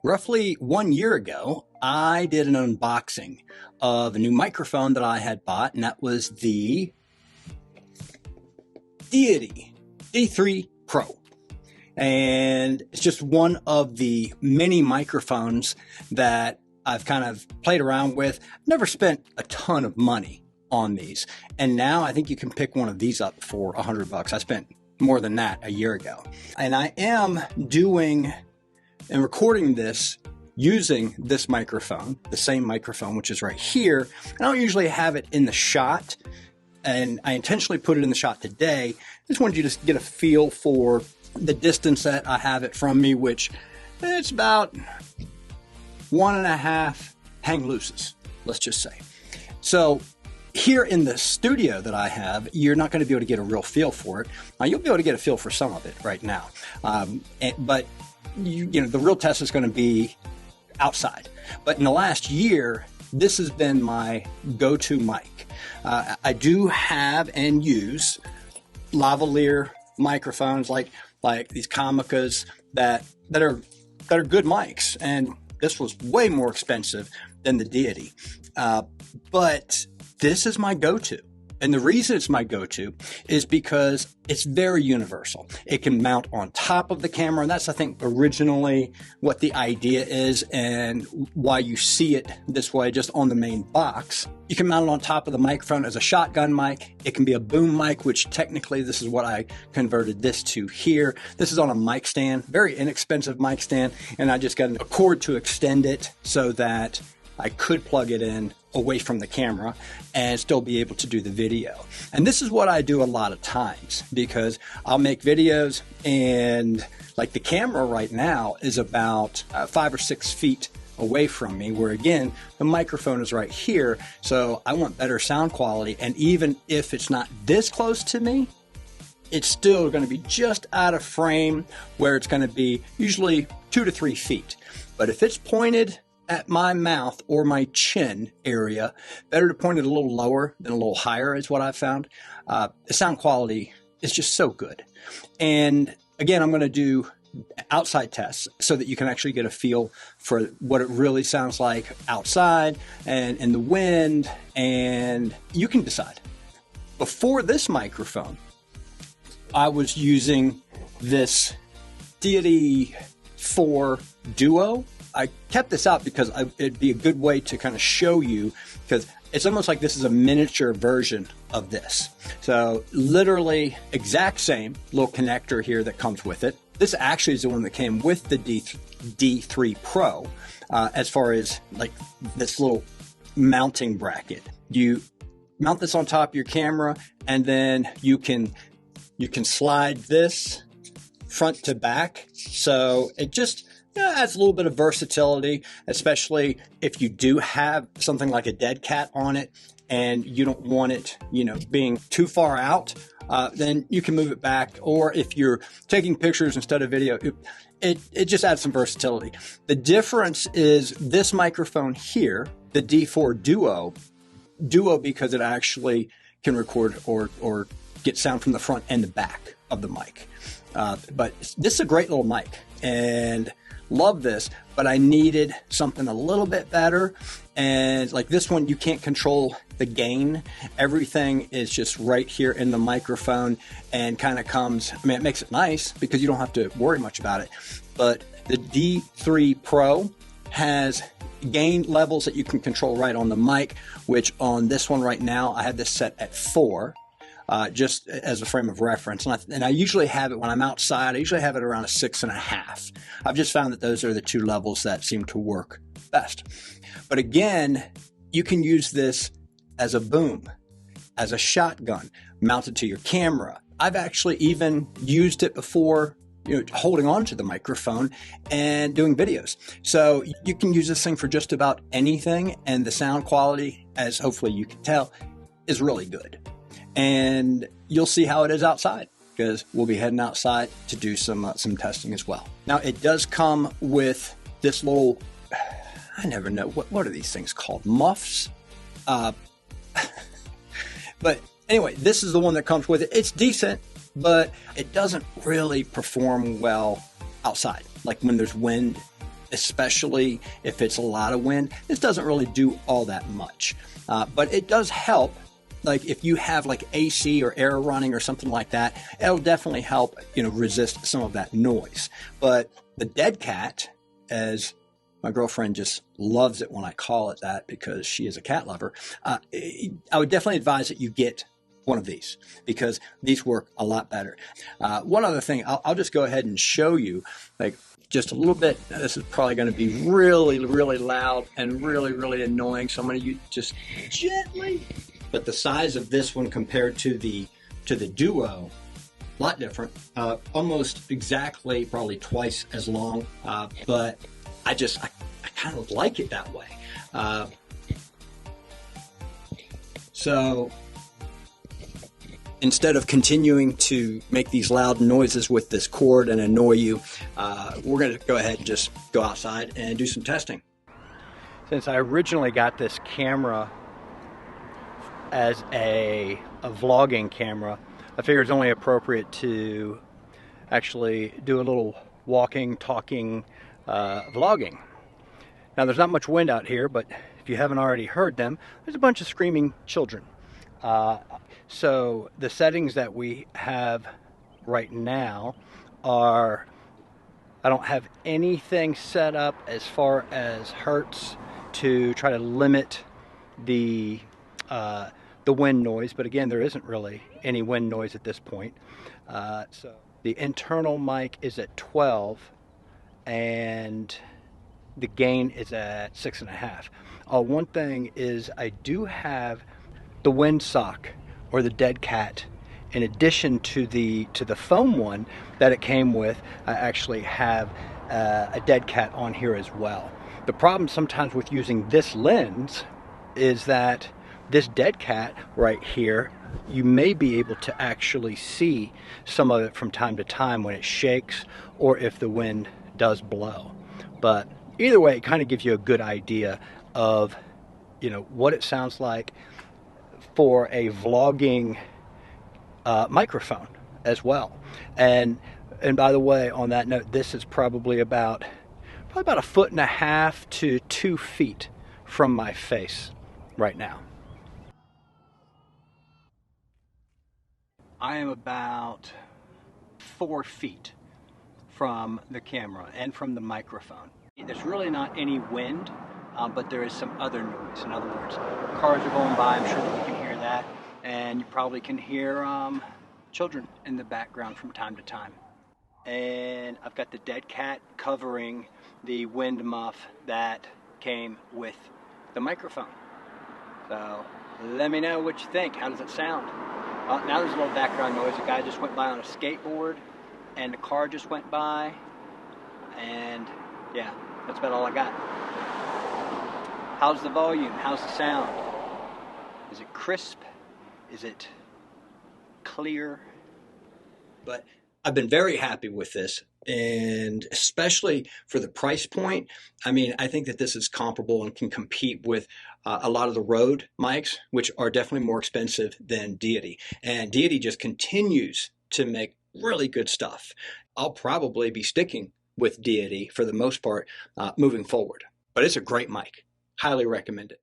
Roughly 1 year ago, I did an unboxing of a new microphone that I had bought, and that was the DEITY V-Mic Pro. And it's just one of the many microphones that I've kind of played around with. Never spent a ton of money on these. And now I think you can pick one of these up for $100. I spent more than that a year ago. And I am doing and recording this using this microphone, the same microphone, which is right here. I don't usually have it in the shot, and I intentionally put it in the shot today. I just wanted you to get a feel for the distance that I have it from me, which it's about 1.5 hang looses, let's just say. So here in the studio that I have, you're not going to be able to get a real feel for it. You'll be able to get a feel for some of it right now. But you know, the real test is going to be outside. But in the last year, this has been my go-to mic. I do have and use lavalier microphones like these Comicas that are good mics, and this was way more expensive than the DEITY. But this is my go-to. And the reason it's my go-to is because it's very universal. It can mount on top of the camera, and that's, I think, originally what the idea is and why you see it this way just on the main box. You can mount it on top of the microphone as a shotgun mic. It can be a boom mic, which technically this is what I converted this to here. This is on a mic stand, very inexpensive mic stand, and I just got a cord to extend it so that I could plug it in away from the camera and still be able to do the video. And this is what I do a lot of times, because I'll make videos and like the camera right now is about 5 or 6 feet away from me, where again, the microphone is right here. So I want better sound quality. And even if it's not this close to me, it's still going to be just out of frame, where it's going to be usually 2 to 3 feet. But if it's pointed at my mouth or my chin area, better to point it a little lower than a little higher is what I've found. The sound quality is just so good. And again, I'm going to do outside tests so that you can actually get a feel for what it really sounds like outside and in the wind, and you can decide. Before this microphone, I was using this DEITY IV Duo. I kept this out because it'd be a good way to kind of show you, because it's almost like this is a miniature version of this. So literally exact same little connector here that comes with it. This actually is the one that came with the D3 Pro, as far as like this little mounting bracket. You mount this on top of your camera, and then you can slide this front to back. So it just adds a little bit of versatility, especially if you do have something like a dead cat on it and you don't want it, being too far out, then you can move it back. Or if you're taking pictures instead of video, it just adds some versatility. The difference is this microphone here, the D4 Duo, because it actually can record or get sound from the front and the back of the mic. But this is a great little mic, and love this, but I needed something a little bit better. And like this one, you can't control the gain. Everything is just right here in the microphone and kind of comes, it makes it nice because you don't have to worry much about it. But the D3 Pro has gain levels that you can control right on the mic, which on this one right now, I have this set at 4. Just as a frame of reference. And I usually have it when I'm outside. I usually have it around a 6.5. I've just found that those are the 2 levels that seem to work best. But again, you can use this as a boom, as a shotgun, mounted to your camera. I've actually even used it before, holding on to the microphone and doing videos. So you can use this thing for just about anything. And the sound quality, as hopefully you can tell, is really good. And you'll see how it is outside, because we'll be heading outside to do some testing as well. Now, it does come with this little, I never know, what are these things called? Muffs? But anyway, this is the one that comes with it. It's decent, but it doesn't really perform well outside, like when there's wind especially if it's a lot of wind. This doesn't really do all that much, but it does help. Like if you have like AC or air running or something like that, it'll definitely help, resist some of that noise. But the dead cat, as my girlfriend just loves it when I call it that because she is a cat lover, I would definitely advise that you get one of these because these work a lot better. One other thing, I'll just go ahead and show you, like just a little bit. This is probably going to be really, really loud and really, really annoying. So I'm going to use just gently. But the size of this one compared to the Duo, a lot different. Almost exactly, probably twice as long. But I kind of like it that way. So instead of continuing to make these loud noises with this cord and annoy you, we're going to go ahead and just go outside and do some testing. Since I originally got this camera as a vlogging camera, I figure it's only appropriate to actually do a little walking, talking, vlogging. Now there's not much wind out here, but if you haven't already heard them, there's a bunch of screaming children. So the settings that we have right now are, I don't have anything set up as far as hertz to try to limit the wind noise, but again, there isn't really any wind noise at this point. So the internal mic is at 12 and the gain is at 6.5. One thing is I do have the wind sock or the dead cat in addition to the foam one that it came with. I actually have a dead cat on here as well. The problem sometimes with using this lens is that this dead cat right here, you may be able to actually see some of it from time to time when it shakes or if the wind does blow. But either way, it kind of gives you a good idea of, what it sounds like for a vlogging microphone as well. And by the way, on that note, this is probably about a 1.5 feet to 2 feet from my face right now. I am about 4 feet from the camera and from the microphone. There's really not any wind, but there is some other noise. In other words, cars are going by. I'm sure that you can hear that, and you probably can hear children in the background from time to time. And I've got the dead cat covering the wind muff that came with the microphone. So let me know what you think. How does it sound? Now there's a little background noise. A guy just went by on a skateboard, and a car just went by, and yeah, that's about all I got. How's the volume? How's the sound? Is it crisp? Is it clear? But I've been very happy with this, and especially for the price point. I mean, I think that this is comparable and can compete with a lot of the Rode mics, which are definitely more expensive than DEITY. And DEITY just continues to make really good stuff. I'll probably be sticking with DEITY for the most part moving forward. But it's a great mic. Highly recommend it.